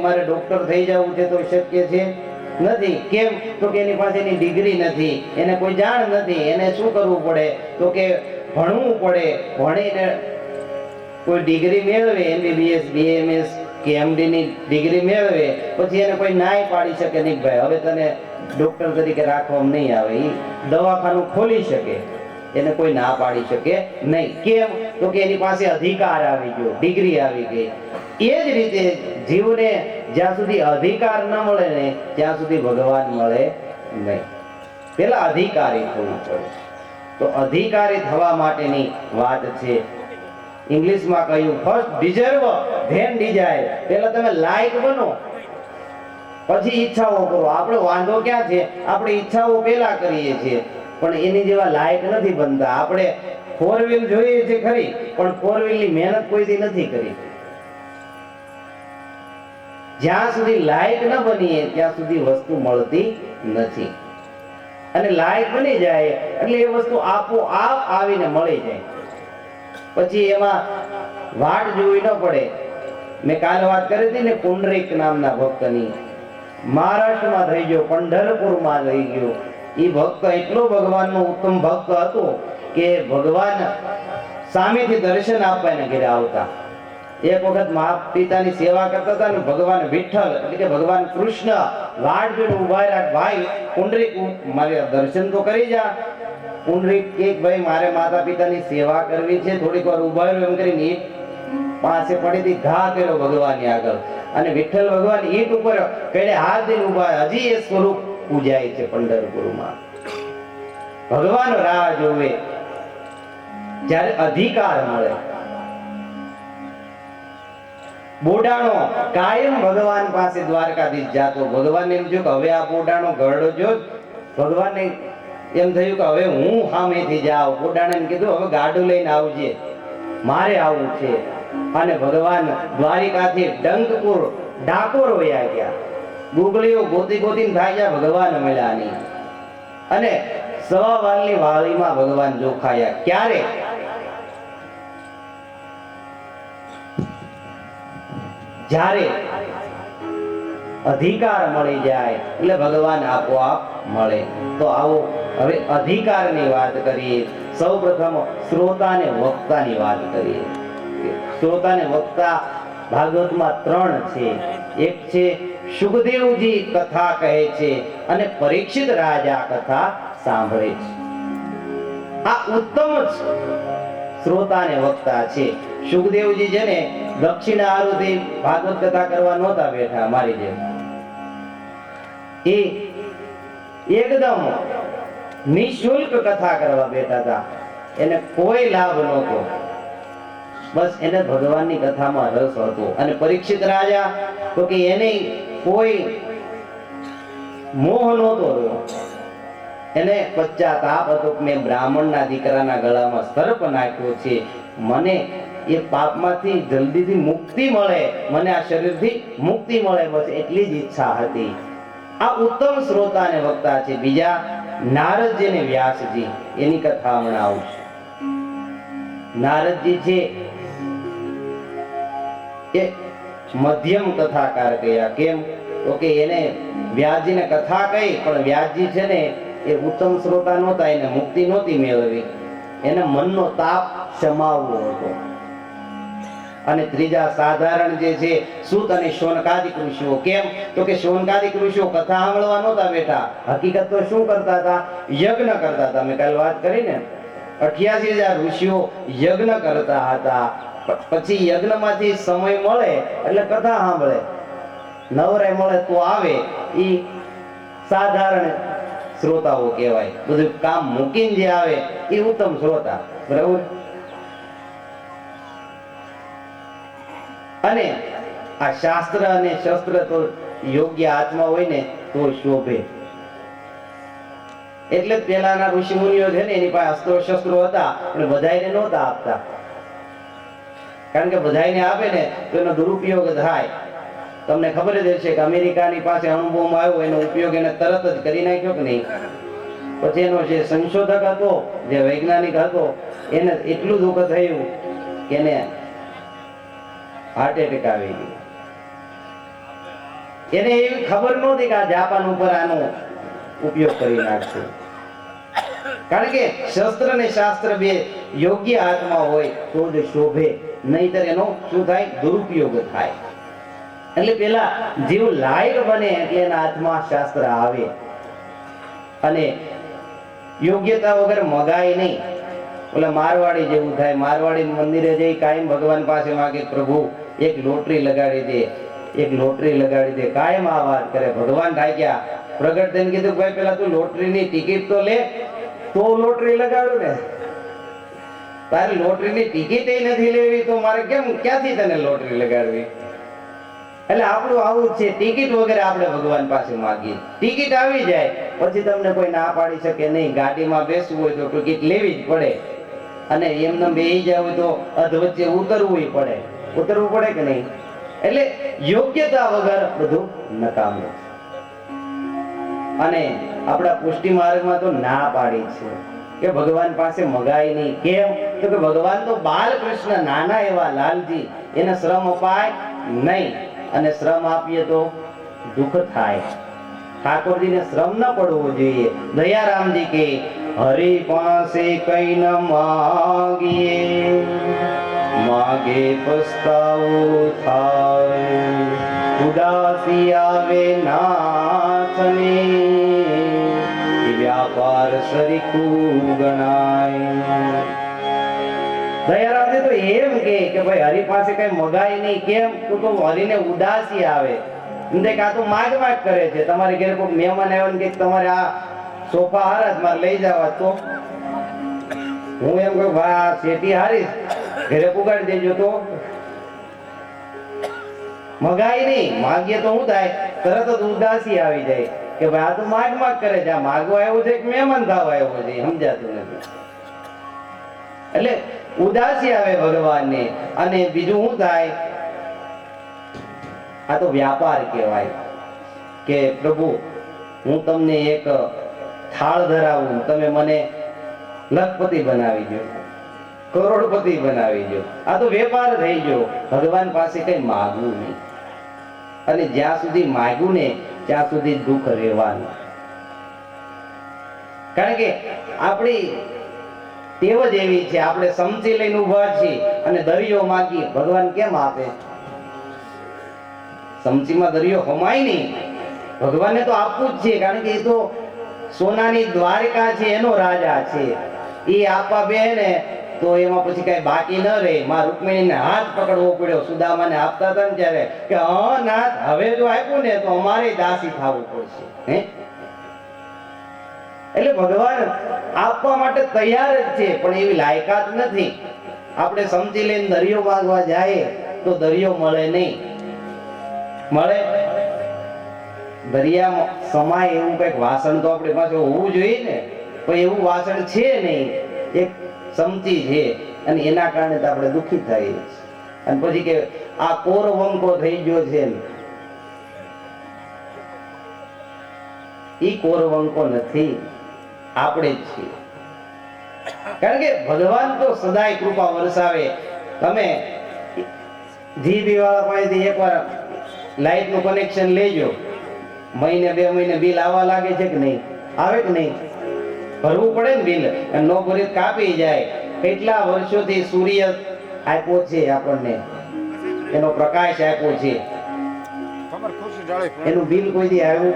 મારે ડોક્ટર થઈ જવું છે તો શક્ય છે નથી. કેમ? તો કે એની પાસે એની ડિગ્રી નથી, એને કોઈ જાણ નથી. એને શું કરવું પડે? તો કે ભણવું પડે. ભણીને કોઈ ડિગ્રી મેળવે, MBBS BMS કે MD ની ડિગ્રી મેળવે, પછી એને કોઈ નાય પાડી શકે નહીં, ભાઈ હવે તને ડોક્ટર તરીકે રાખવામાં નહીં આવે. એ દવાખાનું ખોલી શકે, એને કોઈ ના પાડી શકે નહીં. કેમ? તો કે એની પાસે અધિકાર આવી ગયો, ડિગ્રી આવી ગઈ. એ જ રીતે જીવને જ્યાં સુધી અધિકાર ન મળે ને ત્યાં સુધી ભગવાન મળે નહીં. પેલા અધિકારી થવું પડે. તો અધિકારી થવા માટેની વાત છે. ઇંગ્લિશમાં કહ્યું ફર્સ્ટ ડિઝર્વ ધેન ડિઝાયર. પેલા તમે લાયક બનો, પછી ઈચ્છાઓ કરો. આપણો વાંધો ક્યાં છે? આપણે ઈચ્છાઓ પેલા કરીએ છીએ પણ એની જેવા લાયક નથી બનતા. આપણે 4 વ્હીલ જોઈએ છે ખરી, પણ 4 વ્હીલ ની મહેનત કોઈથી નથી કરી. જ્યાં સુધી લાયક ન બનીએ ત્યાં સુધી વસ્તુ મળતી નથી. અને લાયક બની જાય એટલે એ વસ્તુ આપોઆપ આવીને મળી જાય. પછી એમાં વાટ જોવી ન પડે. મેં કાલે વાત કરી હતી ને પુંડરીક નામના ભક્તની. મહારાષ્ટ્રમાં થઈ ગયો, પંઢરપુરમાં થઈ ગયો. એ ભક્ત એટલો ભગવાનનો ઉત્તમ ભક્ત હતો કે ભગવાન સામેથી દર્શન આપવા એને ઘરે આવતા. એક વખત મા પિતાની સેવા કરતા હતા ને ભગવાન વિઠ્ઠલ એટલે કે ભગવાન કૃષ્ણ વાટ જોઈને ઉભા રહ્યા. ભાઈ પુંડરીક, મારે દર્શન તો કરી જા. પુંડરીક કે ભાઈ મારે માતા પિતાની સેવા કરવી છે, થોડીક વાર ઉભા રહ્યો એમ કરીને ઈટ પાસે પડીથી ઘા કર્યો ભગવાનની આગળ. અને વિઠ્ઠલ ભગવાન ઈટ ઉપર કડે હાથ દઈને ઉભા. હજી એ સ્વરૂપ પૂજાય છે પંઢરપુરમાં. ભગવાન રાહ જોવે જ્યારે અધિકાર મળે. બોડાણો કાયમ ભગવાન પાસે દ્વારકાધીશ જાતો. ભગવાનને એમ થયું કે હવે આ બોડાણો ગરડો જો. ભગવાનને એમ થયું કે હવે હું સામેથી જાઉં. બોડાણાને કીધું હવે ગાડું લઈને આવજે, મારે આવવું છે. અને ભગવાન દ્વારિકાથી ડંકપુર ડાકોર વયા ગયા. ગુગળીઓ ગોતી ગોતીને થાય ગયા, ભગવાન મળ્યા નહીં. અને સવા વાલની વાળીમાં ભગવાન જોખાયા. ક્યારે? જ્યારે અધિકાર મળી જાય એટલે ભગવાન આપોઆપ મળે. તો આવો હવે અધિકારની વાત કરીએ. સૌપ્રથમ શ્રોતા અને વક્તાની વાત કરીએ. શ્રોતા અને વક્તા ભાગવતમાં 3 છે. એક છે સુખદેવજી કથા કહે છે અને પરીક્ષિત રાજા કથા સાંભળે છે. આ ઉત્તમ શ્રોતા અને વક્તા છે. સુખદેવજી છે ને દક્ષિણા આરુથી ભાગવત કથા કરવા નહોતા બેઠા મારી જેમ. એ એકદમ નિઃશુલ્ક કથા કરવા બેઠા હતા. એને કોઈ લાભ નહોતો, બસ એને ભગવાનની કથામાં રસ હતો. અને પરીક્ષિત રાજા તો કે એને કોઈ મોહ નહોતો રહ્યો. એને પશ્ચાતાપ હતો કે મેં બ્રાહ્મણના દીકરાના ગળામાં સર્પ નાખ્યો છે, મને એ પાપમાંથી જલ્દીથી મુક્તિ મળે, મને આ શરીરથી મુક્તિ મળે, બસ એટલી જ ઈચ્છા હતી. આ ઉત્તમ શ્રોતા અને વક્તા છે. બીજા નારદજી અને વ્યાસજી, એની કથા હમણાં આવશે. નારદજી છે એ મધ્યમ કથાકાર કયા. કેમ? તો કે એને વ્યાસજીને કથા કહી, પણ વ્યાસજી છે ને એ ઉત્તમ શ્રોતા નહોતા, એને મુક્તિ નહોતી મેળવી. એને મનનો તાપ સમાવવો હતો. અને ત્રીજા સાધારણ જે છે સૂત અને શૌનકાદિક ઋષિઓ. કેમ? તો કે શૌનકાદિક ઋષિઓ કથા સાંભળવા નહોતા બેઠા. હકીકત તો શું કરતા હતા? યજ્ઞ કરતા હતા. મેં કાલે વાત કરી ને 88,000 ઋષિઓ યજ્ઞ કરતા હતા. પછી યજ્ઞમાંથી સમય મળે એટલે કથા સાંભળે. નવરાય મળે તો આવે. એ સાધારણ શ્રોતાઓ કહેવાય. બધું કામ મૂકીને જે આવે એ ઉત્તમ શ્રોતા. બરાબર? અને આ શાસ્ત્ર અને શસ્ત્ર તો યોગ્ય હાથમાં હોય ને તો શોભે. એટલે પેલાના ઋષિ મુનિઓ છે ને એની પાસે અસ્ત્રો શસ્ત્રો હતા પણ બધાને નહોતા આપતા. કારણ કે બધાને આપે ને તો એનો દુરુપયોગ થાય. તમને ખબર જ હશે કે અમેરિકાની પાસે અણુબોમ્બ આવ્યો, એનો ઉપયોગ એને તરત જ કરી નાખ્યો કે નહીં. પછી એનો જે સંશોધક હતો, જે વૈજ્ઞાનિક હતો, એને એટલું દુઃખ થયું કે એને હાર્ટ એટેક આવી ગયો. એને એવી ખબર નહોતી કે આ જાપાન ઉપર આનો ઉપયોગ કરી નાખશે. કારણ કે શસ્ત્ર ને શાસ્ત્ર બે યોગ્ય હાથમાં હોય તો જ શોભે, નહીતર એનો શું થાય? દુરુપયોગ થાય. એટલે પેલા જીવ લાયક બને એટલે એના હાથમાં શાસ્ત્ર આવે. અને યોગ્યતા વગર મગાય નહીં. ઓલા મારવાડી જેવું થાય. મારવાડી મંદિરે જઈ કાયમ ભગવાન પાસે માગે, પ્રભુ એક લોટરી લગાડી દે, એક લોટરી લગાડી દે. કાયમ આ વાત કરે. ભગવાન ઢાક્યા. પ્રગટ થઈને કીધું, ભાઈ પેલા તું લોટરીની ટિકિટ તો લે, તો લોટરી લગાડું ને. તારી લોટરીની ટિકિટ નથી લેવી તો મારે ક્યાંથી તને લોટરી લગાડવી? એટલે આપણું આવું છે, ટિકિટ વગર આપણે ભગવાન પાસે માગીએ. ટિકિટ આવી જાય પછી તમને કોઈ ના પાડી શકે નહીં. ગાડીમાં બેસવું હોય તો ટિકિટ લેવી જ પડે, અને એમને બેસી જાવ તો અધવચ્ચે ઉતરવું પડે. ઉતરવું પડે કે નહીં? એટલે યોગ્યતા વગર બધું નકામું. અને આપણા પુષ્ટિ માર્ગમાં તો ના પાડી છે કે ભગવાન પાસે મગાય નહીં. કેમ? તો કે ભગવાન તો બાલકૃષ્ણ નાના એવા લાલજી, એને શ્રમ અપાય નહીં. અને શ્રમ આપીએ તો દુઃખ થાય. ઠાકોરજીને શ્રમ ન પડવો જોઈએ. દયારામજી કે હરિ પાસે કઈ ન માગીએ, માગે પસ્તાવો થાય. ઉદાસી આવે નાથને, વ્યાપાર સરીખું ગણાય. દયારામજી તો એમ કે ભાઈ હરિ પાસે કઈ મગાય નહીં. કેમ? તો હરિને ઉદાસી આવે. આ તો માગ માગ કરે છે. તમારી ઘરે કોઈ મહેમાન આવ્યો ને કે તમારે આ સોફા હારા મારે લઈ જવા, તો હું એમ કહું ભાઈ આ શેઠી હારી ઘરે પુગાડી દેજો. તો મગાય નહીં. માગીએ તો શું થાય? તરત જ ઉદાસી આવી જાય કે ભાઈ આ તો માગ માગ કરે છે. આ માગવા આવ્યો છે કે મહેમાન થવા આવ્યો છે? સમજાતું નથી. એટલે ઉદાસી આવે ભગવાનને. અને બીજું શું થાય? આ તો વ્યાપાર કહેવાય કે પ્રભુ હું તમને એક થાળ ધરાવું, તમે મને લખપતિ બનાવી દો, કરોડપતિ બનાવી દો. આ તો વેપાર થઈ ગયો. ભગવાન પાસે કઈ માગવું નહીં. અને જ્યાં સુધી માગ્યું ને ત્યાં સુધી દુઃખ રહેવાનું. કારણ કે આપણી ટેવ જ એવી છે. આપણે સમજી લઈને ઉભા છીએ અને દરિયો માગીએ. ભગવાન કેમ આપે? સમજીમાં દરિયો હમાય નહીં. ભગવાનને તો આપવું જ છે. કારણ કે એ તો સોનાની દ્વારકા છે, એનો રાજા છે. એ આપવા બે ને તો એમાં પછી કઈ બાકી ન રહે. માં રૂકમિણીને હાથ પકડવો પડ્યો સુદામાને આપતા હતા ને ત્યારે કે હા નાથ, હવે જો આપ્યું ને તો અમારે દાસી થવું પડશે. હે એટલે ભગવાન આપવા માટે તૈયાર જ છે, પણ એવી લાયકાત નથી. આપણે સમજી લઈને દરિયો માગવા જાય તો દરિયો મળે નહીં. મળે દરિયા સમાય એવું કઈક વાસણ તો આપણી પાસે હોવું જોઈએ ને. પણ એવું વાસણ છે નહીં. એક સમજી છે, અને એના કારણે તો આપણે દુઃખી થઈએ. અને પછી કે આ કોરવંકો થઈ ગયો છે. ઈ કોરવંકો નથી, આપણે જ છીએ. કારણ કે ભગવાન તો સદાય કૃપા વરસાવે. તમે જીબી વાળા પાસેથી એકવાર લાઈટ નું કનેક્શન લેજો. મહિને 2 મહિને બિલ આવવા લાગે છે કે નહીં? આવે કે નહીં? ભરવું પડે ને બિલ. અને નો ભરી કાપી જાય. કેટલા વર્ષોથી સૂર્ય આપ્યો છે આપણને, એનો પ્રકાશ આપ્યો છે, એનું બિલ કોઈ દી આવ્યું?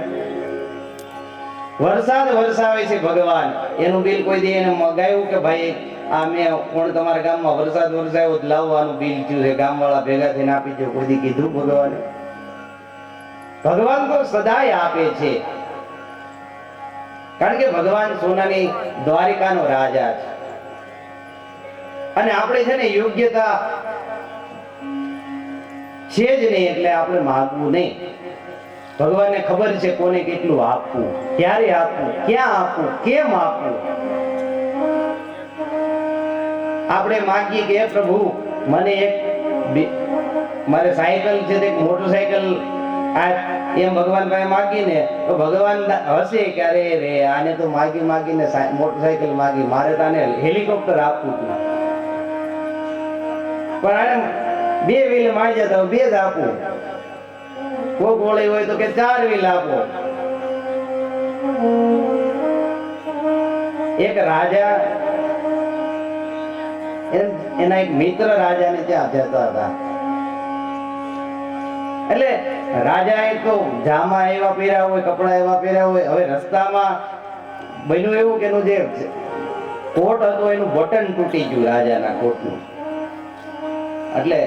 વરસાદ વરસાવે છે ભગવાન, એનું બિલ કોઈ દી એને મગાવ્યું કે ભાઈ આ મેં કોણ તમારા ગામમાં વરસાદ વરસાવ્યો લાવવાનું બિલ થયું છે, ગામ વાળા ભેગા થઈને આપી દો? કોઈ દી કીધું ભગવાને? ભગવાન તો સદાય આપે છે. કારણ કે ભગવાન સોનાની દ્વારિકાનો રાજા છે. અને આપણે છે ને યોગ્યતા છે જ નહીં, એટલે આપણે માગવું નહીં. ભગવાનને ખબર છે કોને કેટલું આપવું, ક્યારે આપવું, ક્યાં આપવું, કેમ આપવું. આપણે માગીએ કે પ્રભુ મને એક મારે સાયકલ છે, એક મોટરસાયકલ એમ ભગવાન પાસે માગીને તો ભગવાન હશે કે અરે રે આને તો માગી માગીને મોટરસાયકલ માગી, મારે તો આને હેલિકોપ્ટર આપવું હતું. પણ આને 2 વ્હીલ માંગ્યા તો 2 જ આપવું. કોક વળી હોય તો કે 4 વીલ આપો. એક રાજા એના એક મિત્ર રાજાને ત્યાં જતા હતા. એટલે રાજાએ તો જામા એવા પહેર્યા હોય, કપડા એવા પહેર્યા હોય. હવે રસ્તામાં બન્યું એવું કે એનું જે કોટ હતો એનું બટન તૂટી ગયું રાજાના કોટનું. એટલે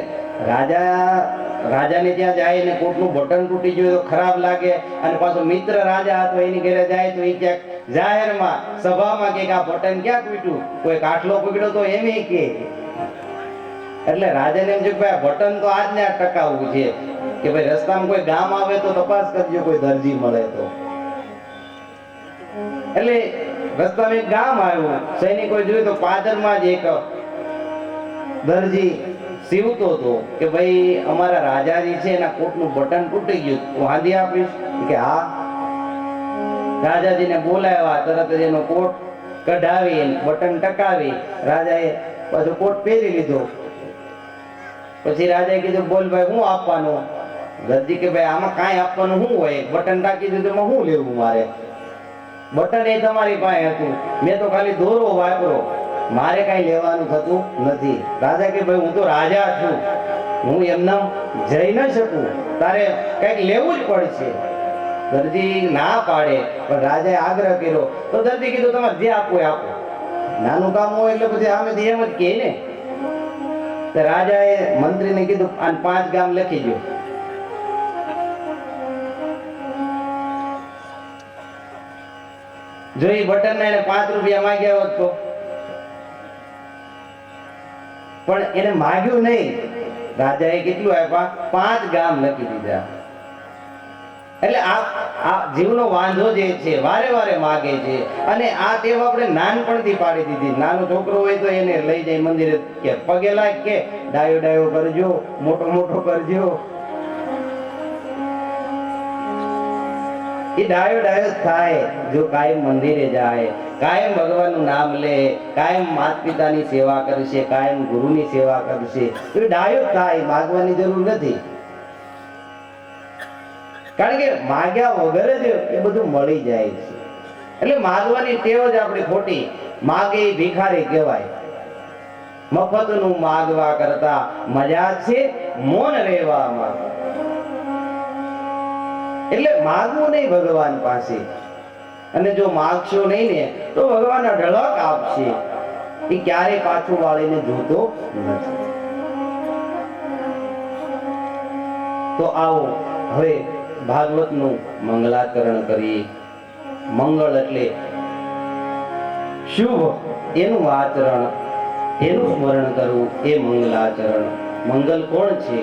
રાજાને ત્યાં જાય ને કોટનું બટન તૂટી ગયું તો ખરાબ લાગે. અને પાછો મિત્ર રાજા હતો એની ઘરે જાય તો એ ક્યાંક જાહેરમાં સભામાં કે આ બટન ક્યાં તૂટ્યું, કોઈ કાટલો પકડ્યો તો એમ કે. એટલે રાજાને એમ છે કે ભાઈ આ બટન તો આજ ને આજ ટકાવવું છે કે ભાઈ રસ્તામાં કોઈ ગામ આવે તો તપાસ કરજો, કોઈ દરજી મળે તો. એટલે રસ્તામાં એક ગામ આવ્યું, સૈનિકોએ જોયું તો પાદરમાં જ એક દરજી સીવતો હતો કે ભાઈ અમારા રાજાજી છે એના કોટનું બટન તૂટી ગયું, હું હાંધી આપીશ કે હા. રાજાજીને બોલાવ્યા, તરત જ એનો કોટ કઢાવી બટન ટકાવી રાજાએ પાછો કોટ પહેરી લીધો. પછી રાજાએ કીધું બોલ ભાઈ હું આપવાનું? દરજી કે ભાઈ આમાં કાંઈ આપવાનું શું હોય, બટન ટાંકી દીધું એમાં શું લેવું મારે? બટન એ તમારી પાસે હતું, મેં તો ખાલી દોરો વાપરો, મારે કાંઈ લેવાનું થતું નથી. રાજા કે ભાઈ હું તો રાજા છું, હું એમને જઈ ન શકું, તારે કંઈક લેવું જ પડશે. દરજી ના પાડે પણ રાજાએ આગ્રહ કર્યો તો દરજી કીધું તમારે જે આપવું એ આપો. નાનું કામ હોય એટલે પછી આમેથી એમ જ કહે ને. તો રાજાએ મંત્રીને કીધું આ 5 ગામ લખી દો. જો એ બટન ને એને 5 રૂપિયા માંગ્યા હોત તો, પણ એને માંગ્યું નહીં. રાજાએ કેટલું આપ્યા? 5 ગામ લખી દીધા. એટલે આ જીવનો વાંધો જે છે વારે વારે માગે છે. અને આ ટેવ આપણે નાનપણથી પાડી દીધી. નાનો છોકરો હોય તો એને લઈ જાય મંદિરે કે પગે લાગ કે ડાયો ડાયો કરજો, મોટો મોટો કરજો. એ ડાયો ડાયો થાય જો કાયમ મંદિરે જાય, કાયમ ભગવાનનું નામ લે, કાયમ માતા પિતાની સેવા કરશે, કાયમ ગુરુની સેવા કરશે. તો ડાયો થાય, માગવાની જરૂર નથી. કારણ કે માગ્યા વગર જ એ બધું મળી જાય છે. એટલે માગવાની ટેવ જ આપણી ખોટી. માગે ભિખારી કહેવાય. મફતનું માગવા કરતા મજા છે મૌન રહેવામાં. એટલે માગવું નહીં ભગવાન પાસે. અને જો માગશો નહીં ને તો ભગવાન ઢળક આપશે. એ ક્યારેય પાછું વાળીને જોતો નથી. તો આવો હવે ભાગવતનું મંગલાચરણ કરીએ. મંગળ એટલે શુભ, એનું આચરણ, એનું સ્મરણ કરવું એ મંગલાચરણ. મંગલ કોણ છે?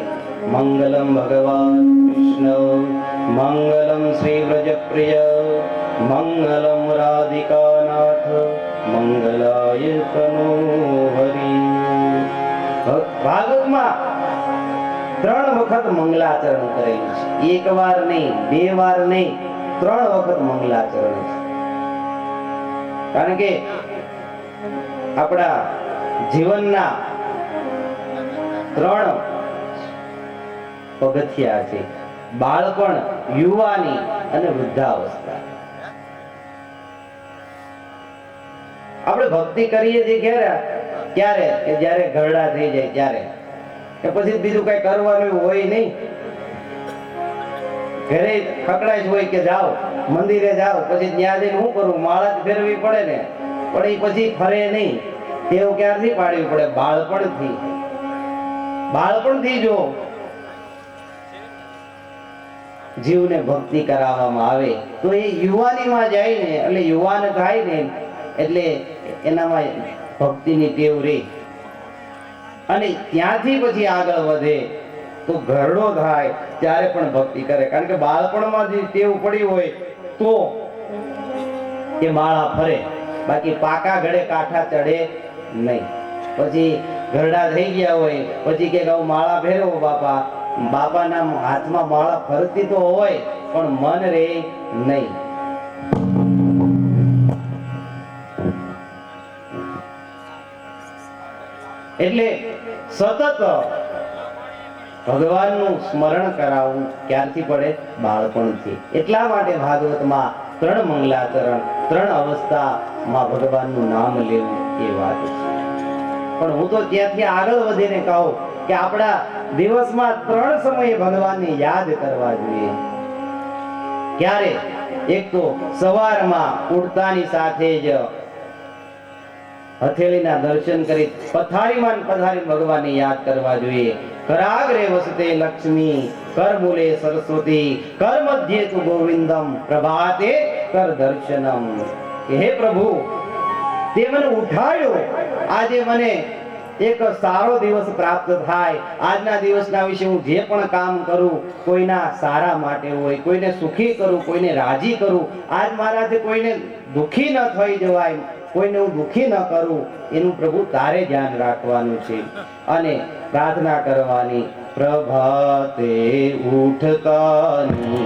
મંગલમ ભગવાન કૃષ્ણ, મંગલમ શ્રી વ્રજપ્રિય, મંગલમ રાધિકાનાથ, મંગલાય તનો હરિ. ભાગવતમાં 3 વખત મંગલાચરણ કરેલું છે. 1 વાર નહીં, 2 વાર નહીં, 3 વખત મંગલાચરણ છે. કારણ કે આપણા જીવનના 3 પગથિયા છે: બાળપણ, યુવાની અને વૃદ્ધાવસ્થા. આપણે ભક્તિ કરીએ છીએ ક્યારે? કે જ્યારે ઘરડા થઈ જાય ત્યારે. કે પછી બીજું કઈ કરવાનું હોય નહીં. ઘરે ખકડાય હોય કે જાઓ મંદિરે જાઓ, પછી ત્યાં જઈને શું કરવું? માળા જ ફેરવી પડે ને. પણ એ પછી ફરે નહીં. તેઓ ક્યારથી પાડવી પડે? બાળપણથી. બાળપણથી જો જીવને ભક્તિ કરાવવામાં આવે તો એ યુવાનીમાં જાય ને, એટલે યુવાન થાય ને એટલે એનામાં ભક્તિની ટેવ રહે. અને ત્યાંથી પછી આગળ વધે તો ઘરડો થાય ત્યારે પણ ભક્તિ કરે. કારણ કે બાળપણમાં જે ટેવ પડી હોય તો એ માળા ફરે, બાકી પાકા ઘડે કાંઠા ચડે નહીં. પછી ઘરડા થઈ ગયા હોય પછી કે માળા ફેરવો બાપા, બાપાના હાથમાં માળા ફરતી તો હોય પણ મન રે નહીં. એટલે સતત ભગવાનનું સ્મરણ કરાવવું ક્યારથી પડે? બાળપણથી. એટલા માટે ભાગવતમાં 3 મંગલાચરણ, 3 અવસ્થામાં ભગવાનનું નામ લેવું એ વાત છે. પણ હું તો ત્યાંથી આગળ વધીને કહું કે આપણા દિવસમાં 3 સમયે ભગવાનને યાદ કરવા જોઈએ. ક્યારે? એક તો સવારમાં ઉઠતાની સાથે જ હથેળીના દર્શન કરી પથારીમાં ભગવાનને યાદ કરવા જોઈએ. કરાગ્રે વસતે લક્ષ્મી, કર મૂલે સરસ્વતી, કર મધ્યે તુ ગોવિંદમ, પ્રભાતે કર દર્શનમ. હે પ્રભુ, તે મને ઉઠાડ્યો, આજે મને એક સારો દિવસ પ્રાપ્ત થાય. આજના દિવસના વિશે હું જે પણ કામ કરું કોઈના સારા માટે હોય, કોઈને સુખી કરું, કોઈને રાજી કરું. આજ મારાથી કોઈને દુખી ન થઈ જવાય, કોઈને હું દુખી ન કરું, એનું પ્રભુ તારે ધ્યાન રાખવાનું છે. અને પ્રાર્થના કરવાની, પ્રભાતે ઉઠતાની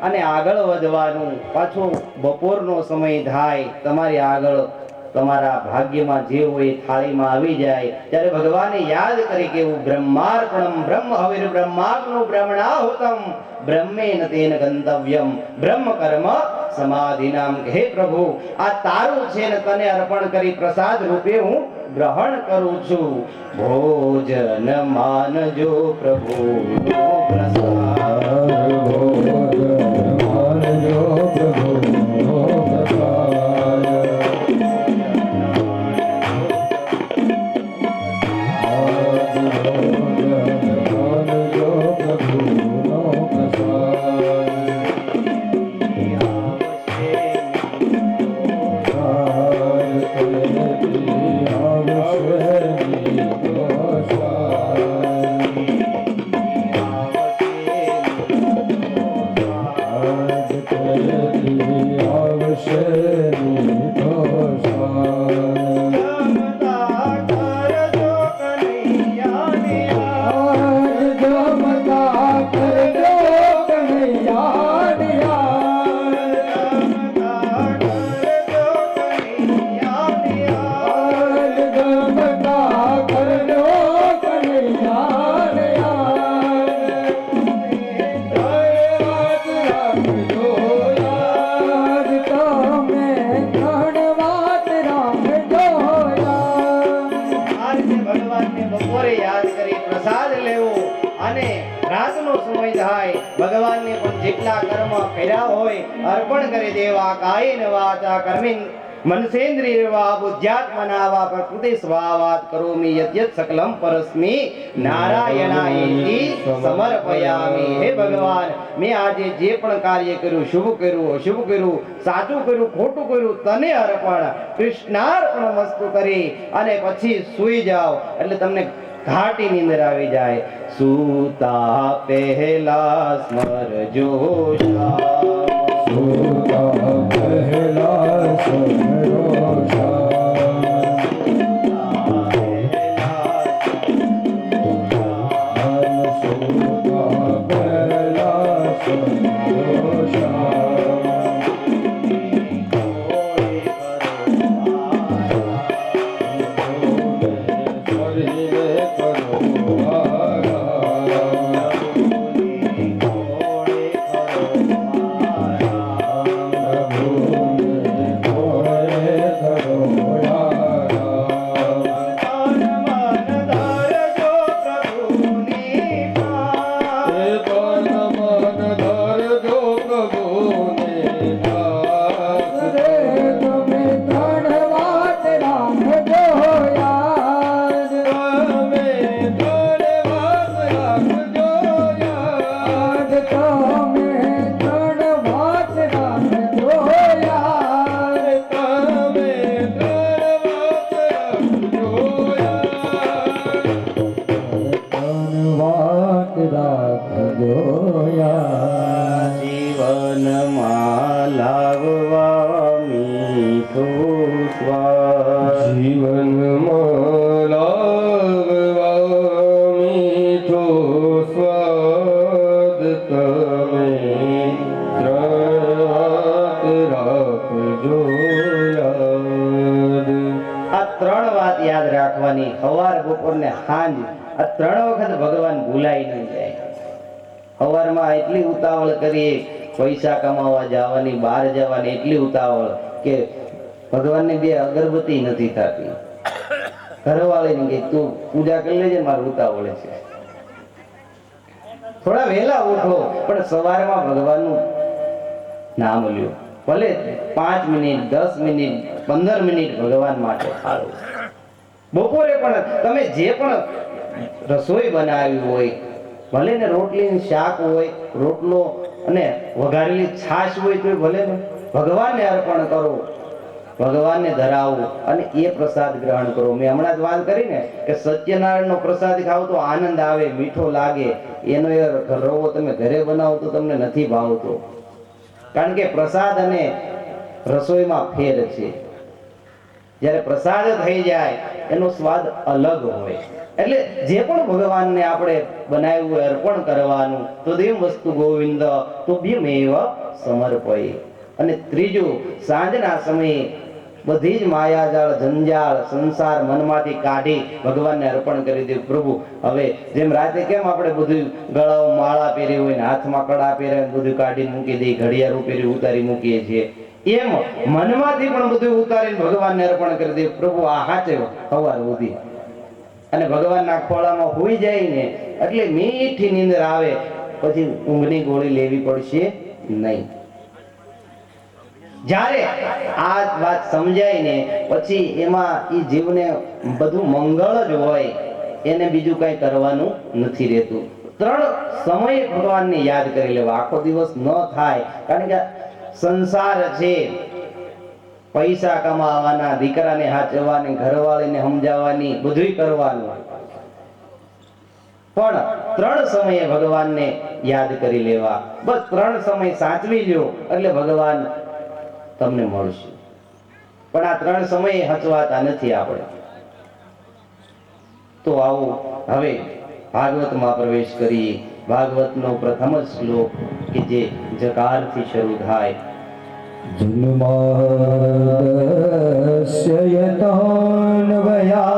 અને આગળ વધવાનું. પાછો બપોરનો સમય થાય, તમારી આગળ તમારા ભાગ્યમાં જે હોય થાળીમાં આવી જાય ત્યારે ભગવાને યાદ કરી કેવું બ્રહ્માર્પણમ બ્રહ્મ હવિર બ્રહ્માગ્નો બ્રહ્મણાહુતમ બ્રહ્મેન તેન ગંતવ્યમ બ્રહ્મ કર્મ સમાધિનામ. હે પ્રભુ, આ તારું છે ને તને અર્પણ કરી પ્રસાદ રૂપે હું ગ્રહણ કરું છું. ભોજન માનજો પ્રભુ પ્રસાદ, માનજો પ્રભુ ભગવાનને પણ જેટલા કર્મ કર્યા હોય અર્પણ કરી દેવા. કાયેન વાચા કર્મેન મનસેન્દ્રિયર્વા બુદ્ધ્યાત્મના વા પ્રકૃતિ સ્વભાવાત કરોમિ યદ્યત સકલમ પરસ્મી નારાયણાયેતિ સમર્પયામિ. હે ભગવાન, મેં આજે જે પણ કાર્ય કર્યું, શુભ કર્યું, અશુભ કર્યું, સાચું કર્યું, ખોટું કર્યું, તને અર્પણ, કૃષ્ણાર્પણ વસ્તુ કરી અને પછી સૂઈ જાઓ એટલે તમને ઘાટી નીંદર આવી જાય. સૂતા પહેલા સ્મરજો શ્યામ, સૂતા પહેલા સ્મરજો શ્યામ, સૂતા પહેલા સ્મરજો શ્યામ. કરવાની, સવાર બપોર ને સાંજ, આ 3 વખત ભગવાન ભૂલાઈ નહીં જાય. સવારમાં એટલી ઉતાવળ કરીએ પૈસા કમાવા જવાની, બહાર જવાની, એટલી ઉતાવળ કે ભગવાનની 2 અગરબત્તી નથી થતી. ઘરવાળીને કે તું પૂજા કરી લેજે, મારું ઉતાવળ છે. થોડા વહેલા ઉઠો, પણ સવારમાં ભગવાનનું નામ લ્યો. ભલે 5 મિનિટ, 10 મિનિટ, 15 મિનિટ ભગવાન માટે ફાળવો. બપોરે પણ તમે જે પણ રસોઈ બનાવી હોય, ભલે ને રોટલી શાક હોય, રોટલો અને વઘારેલી છાશ હોય તો ભલે ને ભગવાનને અર્પણ કરો, ભગવાનને ધરાવો અને એ પ્રસાદ ગ્રહણ કરો. મેં હમણાં જ વાત કરી ને કે સત્યનારાયણનો પ્રસાદ ખાવ તો આનંદ આવે, મીઠો લાગે. એનો એ રવો તમે ઘરે બનાવો તો તમને નથી ભાવતો, કારણ કે પ્રસાદ અને રસોઈમાં ફેર છે. જ્યારે પ્રસાદ થઈ જાય એનો સ્વાદ અલગ હોય. એટલે જે પણ ભગવાનને આપણે બનાવ્યું હોય અર્પણ કરવાનું. તો દેવ વસ્તુ ગોવિંદ તુભ્યમેવ સમર્પય. અને ત્રીજું, સાંજના સમયે બધી જ માયાજાળ, જંજાળ, સંસાર મનમાંથી કાઢી ભગવાનને અર્પણ કરી દે. પ્રભુ હવે જેમ રાતે કેમ આપણે બધું ગળામાં માળા પહેરી હોય ને હાથમાં કડા પહેરે બધું કાઢીને મૂકી દઈએ, ઘડિયાળું પહેરી ઉતારી મૂકીએ છીએ, એમ મનમાંથી પણ બધું ઉતારીને ભગવાનને અર્પણ કરી દે. પ્રભુ આ હાચે સવાર સુધી અને ભગવાનના ખોળામાં હોઈ જાય ને એટલે મીઠી નીંદર આવે, પછી ઊંઘની ગોળી લેવી પડશે નહીં. જ્યારે આ વાત સમજાય ને પછી એમાં એ જીવને બધું મંગળ જ હોય, એને બીજું કઈ કરવાનું નથી રહેતું. 3 સમયે ભગવાનને યાદ કરી લેવા. આખો દિવસ ન થાય, કારણ કે સંસાર છે, પૈસા કમાવાના, દીકરાને હાચવવાની, ઘરવાળીને સમજાવવાની, બધું કરવાનું. પણ 3 સમયે ભગવાનને યાદ કરી લેવા. બસ 3 સમય સાચવી લ્યો એટલે ભગવાન તમને મળશે. પણ આ 3 સમયે હચવાતા નથી આપણે. તો આવો હવે ભાગવતમાં પ્રવેશ કરીએ. ભાગવતનો પ્રથમ જ શ્લોક કે જે જકારથી શરૂ થાય. જન્માદ્યસ્ય યતોન્વયાદિ